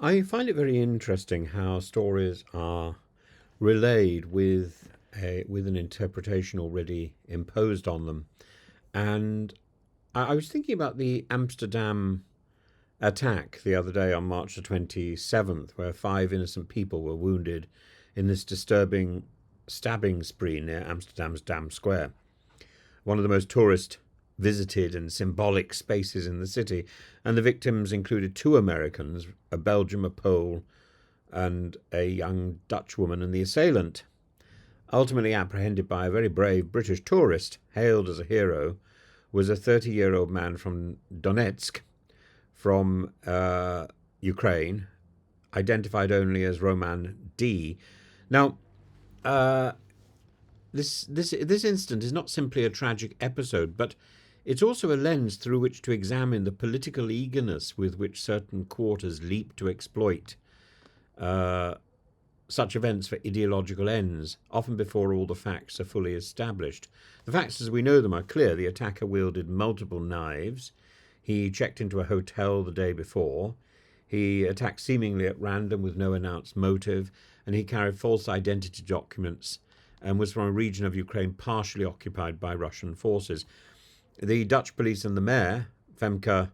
I find it very interesting how stories are relayed with an interpretation already imposed on them. And I was thinking about the Amsterdam attack the other day on March the 27th, where five innocent people were wounded in this disturbing stabbing spree near Amsterdam's Dam Square, one of the most tourist visited and symbolic spaces in the city. And the victims included two Americans, a Belgian, a Pole, and a young Dutch woman. And the assailant, ultimately apprehended by a very brave British tourist, hailed as a hero, was a 30-year-old man from Donetsk, from Ukraine, identified only as Roman D. Now, this incident is not simply a tragic episode, but it's also a lens through which to examine the political eagerness with which certain quarters leap to exploit such events for ideological ends, often before all the facts are fully established. The facts as we know them are clear. The attacker wielded multiple knives. He checked into a hotel the day before. He attacked seemingly at random with no announced motive, and he carried false identity documents and was from a region of Ukraine partially occupied by Russian forces. The Dutch police and the mayor, Femke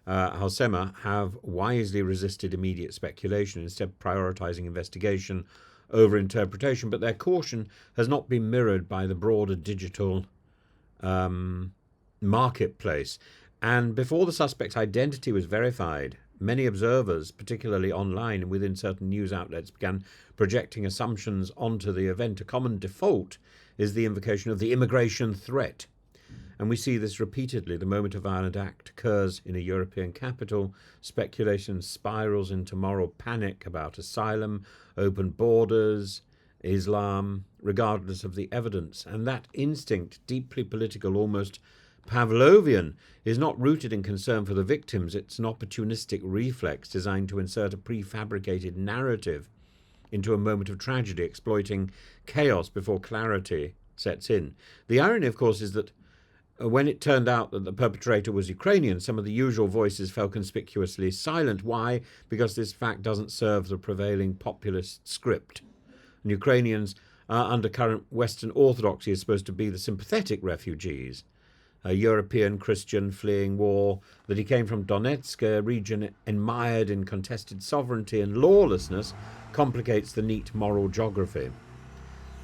Halsema, have wisely resisted immediate speculation, instead prioritising investigation over interpretation, but their caution has not been mirrored by the broader digital marketplace. And before the suspect's identity was verified, many observers, particularly online and within certain news outlets, began projecting assumptions onto the event. A common default is the invocation of the immigration threat. And we see this repeatedly. The moment a violent act occurs in a European capital, speculation spirals into moral panic about asylum, open borders, Islam, regardless of the evidence. And that instinct, deeply political, almost Pavlovian, is not rooted in concern for the victims. It's an opportunistic reflex designed to insert a prefabricated narrative into a moment of tragedy, exploiting chaos before clarity sets in. The irony, of course, is that when it turned out that the perpetrator was Ukrainian, some of the usual voices fell conspicuously silent. Why? Because this fact doesn't serve the prevailing populist script. And Ukrainians, under current Western orthodoxy, are supposed to be the sympathetic refugees, a European Christian fleeing war, that he came from Donetsk, a region enmired in contested sovereignty and lawlessness, complicates the neat moral geography.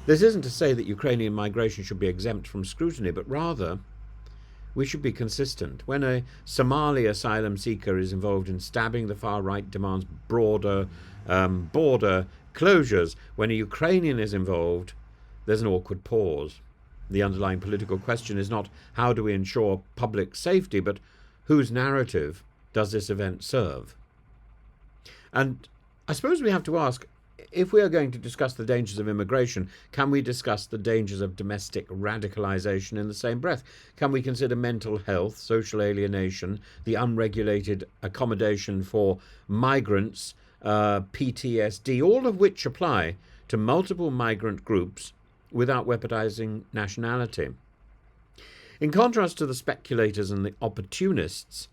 This isn't to say that Ukrainian migration should be exempt from scrutiny, but rather we should be consistent. When a Somali asylum seeker is involved in stabbing, the far right demands broader border closures. When a Ukrainian is involved, there's an awkward pause. The underlying political question is not how do we ensure public safety, but whose narrative does this event serve? And I suppose we have to ask, if we are going to discuss the dangers of immigration, can we discuss the dangers of domestic radicalisation in the same breath? Can we consider mental health, social alienation, the unregulated accommodation for migrants, PTSD, all of which apply to multiple migrant groups without weaponising nationality? In contrast to the speculators and the opportunists,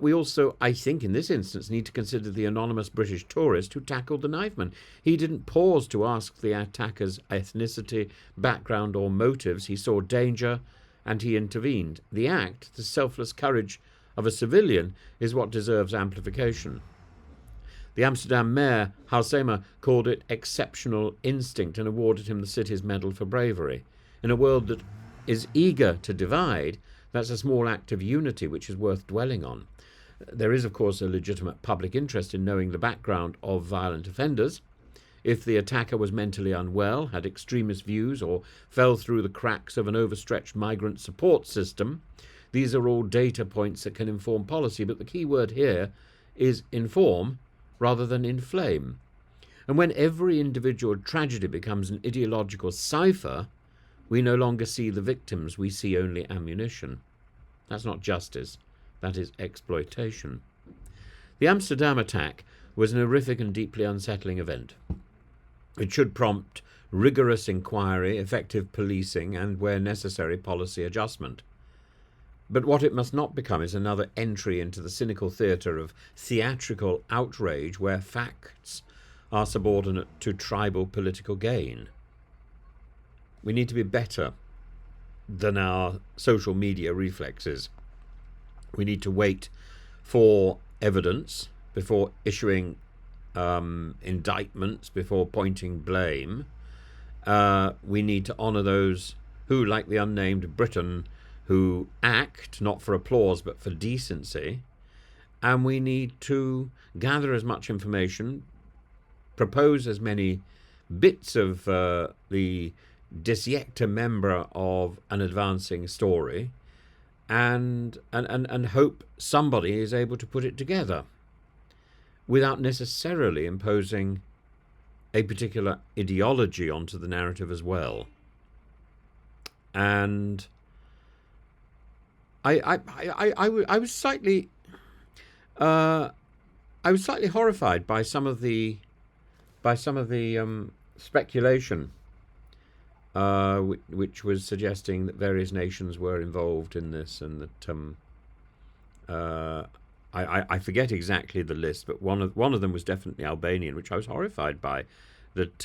we also, I think, in this instance, need to consider the anonymous British tourist who tackled the knifeman. He didn't pause to ask the attacker's ethnicity, background, or motives. He saw danger and he intervened. The act, the selfless courage of a civilian, is what deserves amplification. The Amsterdam mayor, Halsema, called it exceptional instinct and awarded him the city's medal for bravery. In a world that is eager to divide, that's a small act of unity which is worth dwelling on. There is, of course, a legitimate public interest in knowing the background of violent offenders. If the attacker was mentally unwell, had extremist views, or fell through the cracks of an overstretched migrant support system, these are all data points that can inform policy, but the key word here is inform rather than inflame. And when every individual tragedy becomes an ideological cipher, we no longer see the victims, we see only ammunition. That's not justice, that is exploitation. The Amsterdam attack was an horrific and deeply unsettling event. It should prompt rigorous inquiry, effective policing, and, where necessary, policy adjustment. But what it must not become is another entry into the cynical theatre of theatrical outrage where facts are subordinate to tribal political gain. We need to be better than our social media reflexes. We need to wait for evidence before issuing indictments, before pointing blame. We need to honour those who, like the unnamed Briton, who act not for applause but for decency. And we need to gather as much information, propose as many bits of the dissect a member of an advancing story, and hope somebody is able to put it together without necessarily imposing a particular ideology onto the narrative as well. And I was slightly horrified by some of the speculation which was suggesting that various nations were involved in this, and that I forget exactly the list, but one of them was definitely Albanian, which I was horrified by, that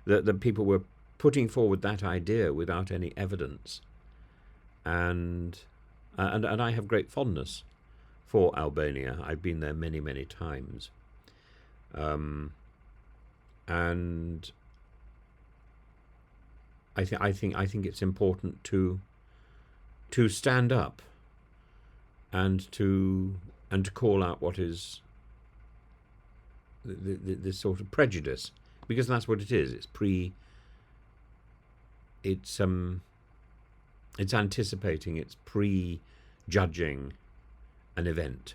that people were putting forward that idea without any evidence, and I have great fondness for Albania. I've been there many times, and I think it's important to stand up and to call out what is this sort of prejudice, because that's what it is. It's anticipating, it's prejudging an event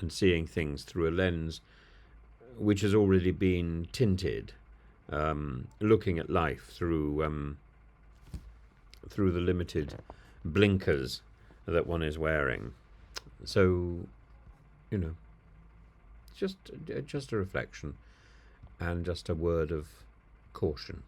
and seeing things through a lens which has already been tinted, looking at life through the limited blinkers that one is wearing. So, just a reflection and just a word of caution.